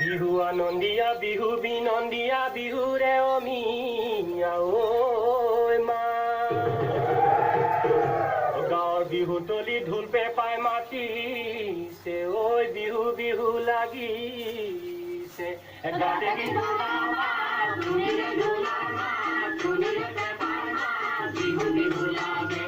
বিহু আনন্দিয়া বিহু বিনন্দিয়া বিহুৰে অমিয়া ঐ মা গাঁৱৰ বিহুতলি ঢোল পেঁপাই মাতিছে ঐ বিহু বিহু লাগিছে গাতে বিহু বিহু লাগে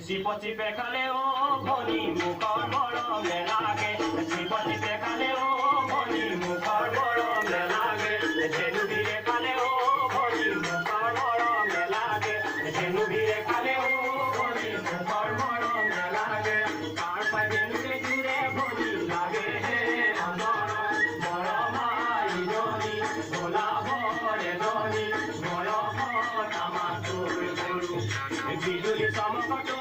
চিপচি পেখালে ও ভনি মুখৰ মৰম লাগে চিপচি পেখালে ও ভনি মুখৰ মৰম লাগে জেনুবিৰে খালে ও ভনি মুখৰ মৰম লাগে জেনুবিৰে খালে ও ভনি মুখৰ মৰম লাগে তাৰ পাই জেনুকে জুৰে ভনি লাগে হে অন্তৰত মৰমাই জনি গোলাপৰে জনি মৰমত আমাৰ তোৰ গৰু বিজুলী চমকত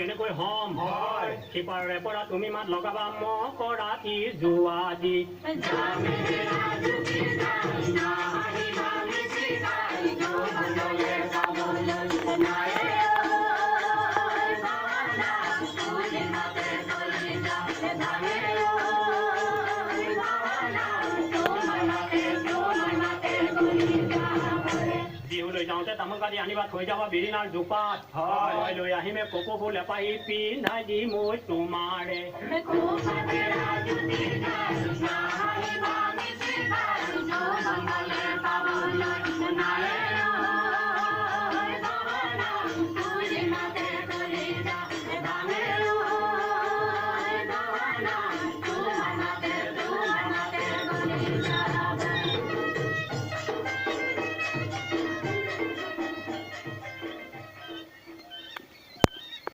কেনেকৈ হম হয় সিপাৰে পৰা তুমি মাত লগাবা মোক ৰাতি যোৱা দি তামোল কাটি আনিবা থৈ যাবা বিৰিণাৰ জোপাত হয় লৈ আহিমে কপৌ ফুল এপাহি পিন্ধাই দি মই তোমাৰে